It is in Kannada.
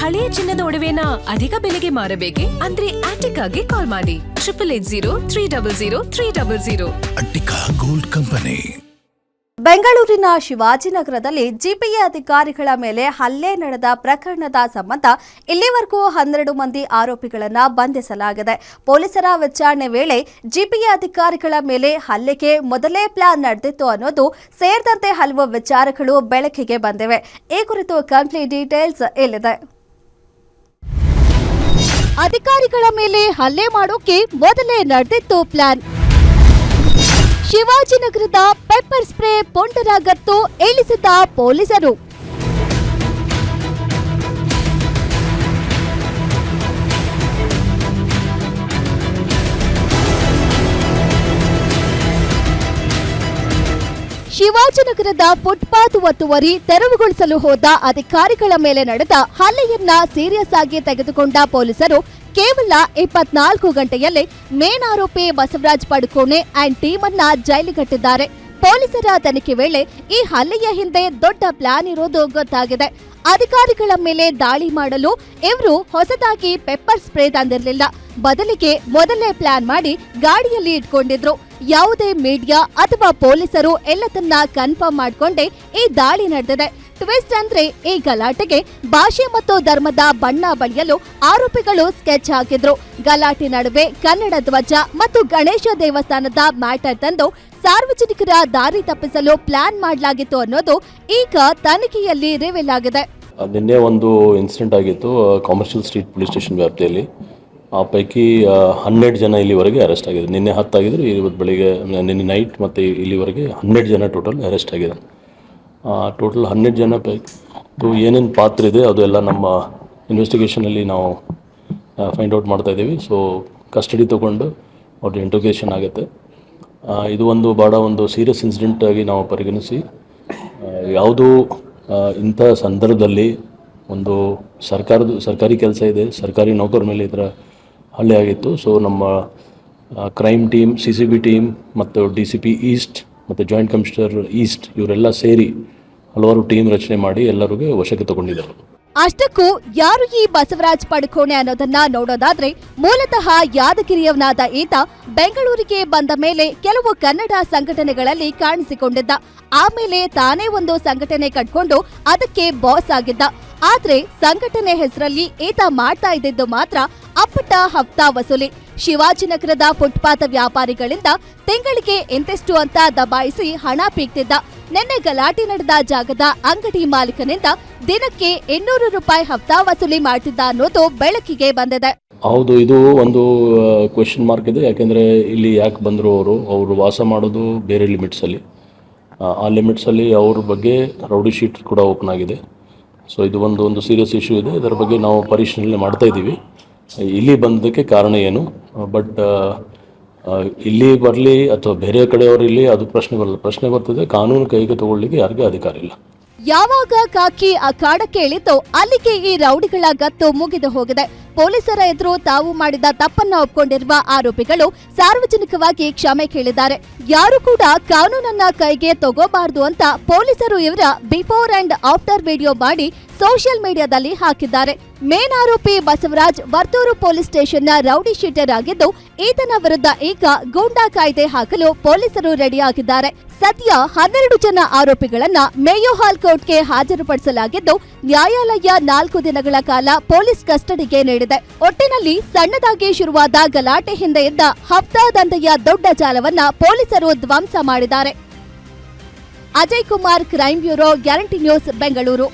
ಹಳೆಯ ಚಿನ್ನದ ಒಡವೆನ ಅಧಿಕ ಬೆಲೆಗೆ ಮಾರಬೇಕೆ? ಅಂದ್ರೆ ಆಟಿಕಾಗೆ ಕಾಲ್ ಮಾಡಿ 8880300300. Attica gold company. ಬೆಂಗಳೂರಿನ ಶಿವಾಜಿನಗರದಲ್ಲಿ ಜಿಪಿಎ ಅಧಿಕಾರಿಗಳ ಮೇಲೆ ಹಲ್ಲೆ ನಡೆದ ಪ್ರಕರಣದ ಸಂಬಂಧ ಇಲ್ಲಿವರೆಗೂ 12 ಮಂದಿ ಆರೋಪಿಗಳನ್ನು ಬಂಧಿಸಲಾಗಿದೆ. ಪೊಲೀಸರ ವಿಚಾರಣೆ ವೇಳೆ ಜಿಪಿಎ ಅಧಿಕಾರಿಗಳ ಮೇಲೆ ಹಲ್ಲೆಗೆ ಮೊದಲೇ ಪ್ಲಾನ್ ನಡೆದಿತ್ತು ಅನ್ನೋದು ಸೇರಿದಂತೆ ಹಲವು ವಿಚಾರಗಳು ಬೆಳಕಿಗೆ ಬಂದಿವೆ. ಈ ಕುರಿತು ಕಂಪ್ಲೀಟ್ ಡೀಟೇಲ್ಸ್ ಇಲ್ಲಿದೆ. ಅಧಿಕಾರಿಗಳ ಮೇಲೆ ಹಲ್ಲೆ ಮಾಡೋಕೆ ಮೊದಲೇ ನಡೆದಿತ್ತು ಪ್ಲಾನ್. ಶಿವಾಜಿನಗರದ ಪೆಪ್ಪರ್ ಸ್ಪ್ರೇ ಪೊಂಡರಾಗತ್ತು ಇಳಿಸಿದ ಪೊಲೀಸರು. ಶಿವಾಜಿನಗರದ ಫುಟ್ಪಾತ್ ಒತ್ತುವರಿ ತೆರವುಗೊಳಿಸಲು ಹೋದ ಅಧಿಕಾರಿಗಳ ಮೇಲೆ ನಡೆದ ಹಲ್ಲೆಯನ್ನ ಸೀರಿಯಸ್ ಆಗಿ ತೆಗೆದುಕೊಂಡ ಪೊಲೀಸರು ಕೇವಲ 24 ಗಂಟೆಯಲ್ಲೇ ಮೇನ್ ಆರೋಪಿ ಬಸವರಾಜ್ ಪಡುಕೋಣೆ ಅಂಡ್ ಟೀಮ್ ಅನ್ನ ಜೈಲಿಗಟ್ಟಿದ್ದಾರೆ. ಪೊಲೀಸರ ತನಿಖೆ ವೇಳೆ ಈ ಹಲ್ಲೆಯ ಹಿಂದೆ ದೊಡ್ಡ ಪ್ಲಾನ್ ಇರೋದು ಗೊತ್ತಾಗಿದೆ. ಅಧಿಕಾರಿಗಳ ಮೇಲೆ ದಾಳಿ ಮಾಡಲು ಇವರು ಹೊಸದಾಗಿ ಪೆಪ್ಪರ್ ಸ್ಪ್ರೇ ತಂದಿರಲಿಲ್ಲ. ಬದಲಿಗೆ ಮೊದಲೇ ಪ್ಲಾನ್ ಮಾಡಿ ಗಾಡಿಯಲ್ಲಿ ಇಟ್ಕೊಂಡಿದ್ರು. ಯಾವುದೇ ಮೀಡಿಯಾ ಅಥವಾ ಪೊಲೀಸರು ಎಲ್ಲದನ್ನ ಕನ್ಫರ್ಮ್ ಮಾಡ್ಕೊಂಡೇ ಈ ದಾಳಿ ನಡೆದಿದೆ. ಟ್ವಿಸ್ಟ್ ಅಂದ್ರೆ ಈ ಗಲಾಟೆಗೆ ಭಾಷೆ ಮತ್ತು ಧರ್ಮದ ಬಣ್ಣ ಬಳಿಯಲು ಆರೋಪಿಗಳು ಸ್ಕೆಚ್ ಹಾಕಿದ್ರು. ಗಲಾಟೆ ನಡುವೆ ಕನ್ನಡ ಧ್ವಜ ಮತ್ತು ಗಣೇಶ ದೇವಸ್ಥಾನದ ಮ್ಯಾಟರ್ ತಂದು ಸಾರ್ವಜನಿಕರ ದಾರಿ ತಪ್ಪಿಸಲು ಪ್ಲಾನ್ ಮಾಡಲಾಗಿತ್ತು ಅನ್ನೋದು ಈಗ ತನಿಖೆಯಲ್ಲಿ ರಿವೀಲ್ ಆಗಿದೆ. ನಿನ್ನೆ ಒಂದು ಇನ್ಸಿಡೆಂಟ್ ಆಗಿತ್ತು ಕಮರ್ಷಿಯಲ್ ಸ್ಟ್ರೀಟ್ ಪೊಲೀಸ್ ಸ್ಟೇಷನ್ ವ್ಯಾಪ್ತಿಯಲ್ಲಿ. ಆ ಪೈಕಿ 12 ಜನ ಇಲ್ಲಿವರೆಗೆ ಅರೆಸ್ಟ್ ಆಗಿದೆ. ನಿನ್ನೆ 10 ಆಗಿದ್ರು, ಇವತ್ತು ಬೆಳಿಗ್ಗೆ ನಿನ್ನೆ ನೈಟ್ ಮತ್ತು ಇಲ್ಲಿವರೆಗೆ 12 ಜನ ಟೋಟಲ್ ಅರೆಸ್ಟ್ ಆಗಿದೆ. ಟೋಟಲ್ 12 ಜನ ಪೈಕಿ ಏನೇನು ಪಾತ್ರ ಇದೆ ಅದು ಎಲ್ಲ ನಮ್ಮ ಇನ್ವೆಸ್ಟಿಗೇಷನಲ್ಲಿ ನಾವು ಫೈಂಡ್ ಔಟ್ ಮಾಡ್ತಾಯಿದ್ದೀವಿ. ಸೊ ಕಸ್ಟಡಿ ತೊಗೊಂಡು ಅವ್ರ ಇಂಟ್ರೋಗೇಷನ್ ಆಗುತ್ತೆ. ಇದು ಭಾಳ ಒಂದು ಸೀರಿಯಸ್ ಇನ್ಸಿಡೆಂಟ್ ಆಗಿ ನಾವು ಪರಿಗಣಿಸಿ ಯಾವುದೂ ಇಂಥ ಸಂದರ್ಭದಲ್ಲಿ ಒಂದು ಸರ್ಕಾರಿ ಕೆಲಸ ಇದೆ, ಸರ್ಕಾರಿ ನೌಕರ ಮೇಲೆ ಈ ಥರ ಹಲ್ಲೆ ಆಗಿತ್ತು. ಸೊ ನಮ್ಮ ಕ್ರೈಮ್ ಟೀಮ್, CCB ಟೀಮ್ ಮತ್ತು DCP ಈಸ್ಟ್ ಮತ್ತು ಜಾಯಿಂಟ್ ಕಮಿಷನರ್ ಈಸ್ಟ್ ಇವರೆಲ್ಲ ಸೇರಿ ಹಲವಾರು ಟೀಮ್ ರಚನೆ ಮಾಡಿ ಎಲ್ಲರಿಗೂ ವಶಕ್ಕೆ ತಗೊಂಡಿದ್ದಾರೆ. ಅಷ್ಟಕ್ಕೂ ಯಾರು ಈ ಬಸವರಾಜ್ ಪಡುಕೋಣೆ ಅನ್ನೋದನ್ನ ನೋಡೋದಾದ್ರೆ, ಮೂಲತಃ ಯಾದಗಿರಿಯವನಾದ ಈತ ಬೆಂಗಳೂರಿಗೆ ಬಂದ ಮೇಲೆ ಕೆಲವು ಕನ್ನಡ ಸಂಘಟನೆಗಳಲ್ಲಿ ಕಾಣಿಸಿಕೊಂಡಿದ್ದ. ಆಮೇಲೆ ತಾನೇ ಒಂದು ಸಂಘಟನೆ ಕಟ್ಕೊಂಡು ಅದಕ್ಕೆ ಬಾಸ್ ಆಗಿದ್ದ. ಆದ್ರೆ ಸಂಘಟನೆ ಹೆಸರಲ್ಲಿ ಈತ ಮಾಡ್ತಾ ಇದ್ದಿದ್ದು ಮಾತ್ರ ಅಪ್ಪಟ ಹಫ್ತಾ ವಸೂಲಿ. ಶಿವಾಜಿನಗರದ ಫುಟ್ಪಾತ್ ವ್ಯಾಪಾರಿಗಳಿಂದ ತಿಂಗಳಿಗೆ ಇಂತೆಷ್ಟು ಅಂತ ದಬಾಯಿಸಿ ಹಣ ಪೀಕ್ತಿದ್ದ. ನಿನ್ನೆ ಗಲಾಟೆ ನಡೆದ ಜಾಗದ ಅಂಗಡಿ ಮಾಲೀಕನಿಂದ ದಿನಕ್ಕೆ 200 ರೂಪಾಯಿ ಹಫ್ತಾ ವಸೂಲಿ ಮಾಡ್ತಿದ್ದ ಅನ್ನೋದು ಬೆಳಕಿಗೆ ಬಂದಿದೆ. ಹೌದು, ಇದು ಒಂದು ಕ್ವೆಶ್ಚನ್ ಮಾರ್ಕ್ ಇದೆ. ಯಾಕೆಂದರೆ ಇಲ್ಲಿ ಯಾಕೆ ಬಂದರು ಅವರು ವಾಸ ಮಾಡೋದು ಬೇರೆ ಲಿಮಿಟ್ಸಲ್ಲಿ. ಆ ಲಿಮಿಟ್ಸಲ್ಲಿ ಅವ್ರ ಬಗ್ಗೆ ರೌಡಿ ಶೀಟ್ ಕೂಡ ಓಪನ್ ಆಗಿದೆ. ಸೊ ಇದು ಒಂದು ಸೀರಿಯಸ್ ಇಶ್ಯೂ ಇದೆ. ಇದರ ಬಗ್ಗೆ ನಾವು ಪರಿಶೀಲನೆ ಮಾಡ್ತಾ ಇದ್ದೀವಿ. ಇಲ್ಲಿ ಬಂದಕ್ಕೆ ಕಾರಣ ಏನು, ಬಟ್ ಇಲ್ಲಿ ಬರಲಿ ಅಥವಾ ಬೇರೆ ಕಡೆಯವರು ಇಲ್ಲಿ ಅದು ಪ್ರಶ್ನೆ ಬರ್ತದೆ. ಕಾನೂನು ಕೈಗೆ ತಗೊಳ್ಳಿಕ್ಕೆ ಯಾರಿಗೂ ಅಧಿಕಾರ ಇಲ್ಲ. ಯಾವಾಗ ಕಾಕಿ ಅಖಾಡಕ್ಕೆ ಇಳಿತೋ ಅಲ್ಲಿಗೆ ಈ ರೌಡಿಗಳ ಗತ್ತು ಮುಗಿದು ಹೋಗಿದೆ. ಪೊಲೀಸರ ಎದುರು ತಾವು ಮಾಡಿದ ತಪ್ಪನ್ನ ಒಪ್ಕೊಂಡಿರುವ ಆರೋಪಿಗಳು ಸಾರ್ವಜನಿಕವಾಗಿ ಕ್ಷಮೆ ಕೇಳಿದ್ದಾರೆ. ಯಾರು ಕೂಡ ಕಾನೂನನ್ನ ಕೈಗೆ ತಗೋಬಾರದು ಅಂತ ಪೊಲೀಸರು ಇವರ ಬಿಫೋರ್ ಅಂಡ್ ಆಫ್ಟರ್ ವಿಡಿಯೋ ಮಾಡಿ ಸೋಷಿಯಲ್ ಮೀಡಿಯಾದಲ್ಲಿ ಹಾಕಿದ್ದಾರೆ. ಮೇನ್ ಆರೋಪಿ ಬಸವರಾಜ್ ವರ್ತೂರು ಪೊಲೀಸ್ ಸ್ಟೇಷನ್ನ ರೌಡಿ ಶೀಟರ್ ಆಗಿದ್ದು, ಈತನ ವಿರುದ್ಧ ಈಗ ಗೂಂಡಾ ಕಾಯ್ದೆ ಹಾಕಲು ಪೊಲೀಸರು ರೆಡಿಯಾಗಿದ್ದಾರೆ. ಸದ್ಯ 12 ಜನ ಆರೋಪಿಗಳನ್ನ ಮೇಯೋ ಹಾಲ್ ಕೋರ್ಟ್ಗೆ ಹಾಜರುಪಡಿಸಲಾಗಿದ್ದು, ನ್ಯಾಯಾಲಯ 4 ದಿನಗಳ ಕಾಲ ಪೊಲೀಸ್ ಕಸ್ಟಡಿಗೆ ನೀಡಿದೆ. ಒಟ್ಟಿನಲ್ಲಿ ಸಣ್ಣದಾಗಿ ಶುರುವಾದ ಗಲಾಟೆ ಹಿಂದೆ ಇದ್ದ ಹಫ್ತಾ ದಂಧೆಯ ದೊಡ್ಡ ಜಾಲವನ್ನ ಪೊಲೀಸರು ಧ್ವಂಸ ಮಾಡಿದ್ದಾರೆ. Ajay Kumar, crime bureau, guarantee news, Bengaluru.